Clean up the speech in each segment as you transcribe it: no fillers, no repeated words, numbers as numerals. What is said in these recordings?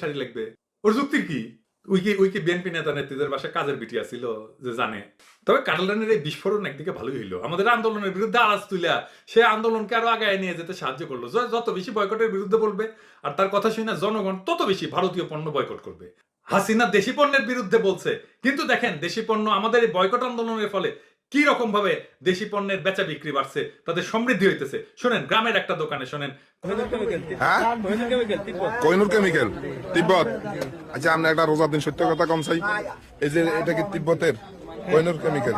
শাড়ি লাগবে? ওর যুক্তির কি? উইকি বিএনপি নেতা নেত্রীদের বাসায় কাজের বিটিয়া ছিল যে জানে। তবে কাটাল রানীর এই বিস্ফোরণ একদিকে ভালোই হইলো, আমাদের আন্দোলনের বিরুদ্ধে আওয়াজ তুলিয়া সে আন্দোলনকে আরো আগায় নিয়ে যেতে সাহায্য করলো। যত বেশি বয়কটের বিরুদ্ধে বলবে আর তার কথা শুনে জনগণ তত বেশি ভারতীয় পণ্য বয়কট করবে। হাসিনা দেশি পণ্যের বিরুদ্ধে বলছে, কিন্তু দেখেন দেশি পণ্য আমাদের এই বয়কট আন্দোলনের ফলে কি রকম ভাবে দেশি পণ্যের বেচা বিক্রি বাড়ছে, তাদের সমৃদ্ধি হইতেছে। শোনেন গ্রামের একটা দোকানে শোনেন, কোহিনুর কেমিক্যাল তিব্বত। আচ্ছা আমরা একটা রোজার দিন সত্য কথা কম চাই, এই যে এটা কি তিব্বতের কোহিনুর কেমিক্যাল?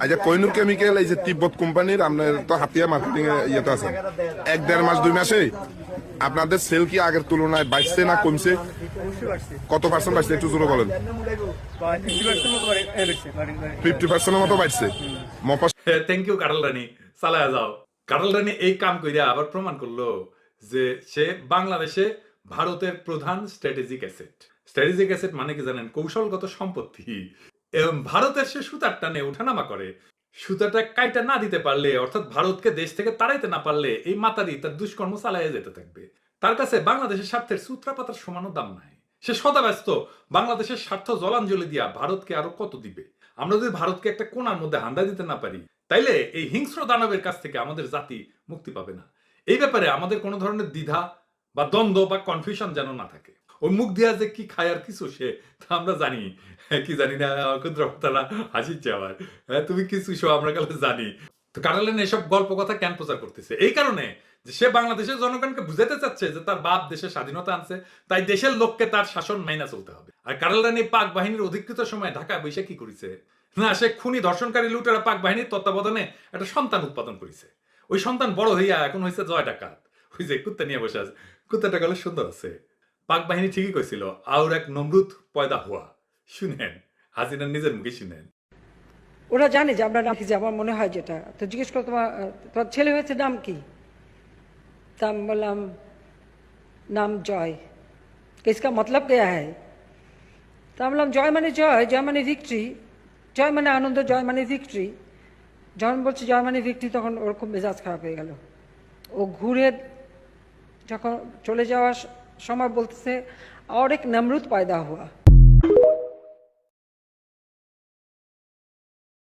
আচ্ছা কোহিনুর কেমিক্যাল এই যে তিব্বত কোম্পানির, আপনার তো হাতিয়া মার্কেটিং ইয়েতে আছে, 1-1.5 মাস 2 মাসে আপনাদের সেল কি আগের তুলনায় বাড়ছে না কমছে? কত পার্সেন্ট বাড়ছে একটু জোরে বলেন। 50% মতো বাড়ছে। থ্যাংক ইউ কাটাল রানী, চালায়া যাও। কাটাল রানী এই কাম কইরা আবার প্রমাণ করলো যে সে বাংলাদেশে ভারতের প্রধান স্ট্র্যাটেজিক অ্যাসেট। স্ট্র্যাটেজিক অ্যাসেট মানে কি জানেন? কৌশলগত সম্পত্তি। এবং ভারতের সে সুতার টানে ওঠানামা করে। সুতাটা কাইটা না দিতে পারলে, অর্থাৎ ভারতকে দেশ থেকে তাড়াইতে না পারলে এই মাতারি তার দুষ্কর্ম চালাইয়া যেতে থাকবে। তার কাছে বাংলাদেশের স্বার্থের সূত্রা পাতার সমানও দাম নাই। সে সদা ব্যস্ত বাংলাদেশের স্বার্থ জলাঞ্জলি দিয়া ভারতকে আরো কত দিবে। আমরা যদি ভারতকে একটা কোণার মধ্যে হান্দা দিতে না পারি, তাইলে এই হিংস্র দানবের কাছ থেকে আমাদের জাতি মুক্তি পাবে না। এই ব্যাপারে আমাদের কোনো ধরনের দ্বিধা বা দ্বন্দ্ব বা কনফিউশন যেন না থাকে। ওই মুখ দিয়া যে কি খায় আর কিছু সে তা আমরা জানি কি জানি না, ক্ষুদ্রতারা হাসিচ্ছে আমার। তুমি কিছু শো আমরা কালে জানি। তো কাটালেন এসব গল্প কথা কেন প্রচার করতেছে? এই কারণে যে সে বাংলাদেশের জনগণকে বুঝাতে চাচ্ছে যে তার বাপ দেশের স্বাধীনতা আনছে, তাই দেশের লোককে তার শাসন মাইনা চলতে হবে। আর কাটাল রানী পাক বাহিনীর অধিকৃত সময় ঢাকা বৈশা কি করেছে না, সে খুনি ধর্ষণকারী লুটেরা পাক বাহিনীর তত্ত্বাবধানে একটা সন্তান উৎপাদন করেছে। ওই সন্তান বড় হইয়া এখন হয়েছে জয় ডাকাত। ওই যে কুত্তা নিয়ে বসে আছে, কুত্তাটা গেলে সুন্দর আছে। পাক বাহিনী ঠিকই কইছিল, আউর এক নমরুদ পয়দা হওয়া। শুনেন হাসিনার নিজের মুখে শুনেন। ওরা জানে যে আমরা নাম কি, যে আমার মনে হয় যেটা। তো জিজ্ঞেস করো তোমার ছেলে হয়েছে নাম কি? তা আমি বললাম নাম জয়। इसका मतलब क्या है? তা আমি বললাম জয় মানে জয়, জয় মানে ভিক্টরি, জয় মানে আনন্দ, জয় মানে ভিক্টরি। যখন বলছে জয় মানে ভিক্টরি তখন ওর খুব মেজাজ খারাপ হয়ে গেল। ও ঘুরে যখন চলে যাওয়ার সময় বলতেছে और एक नमरूद पैदा हुआ।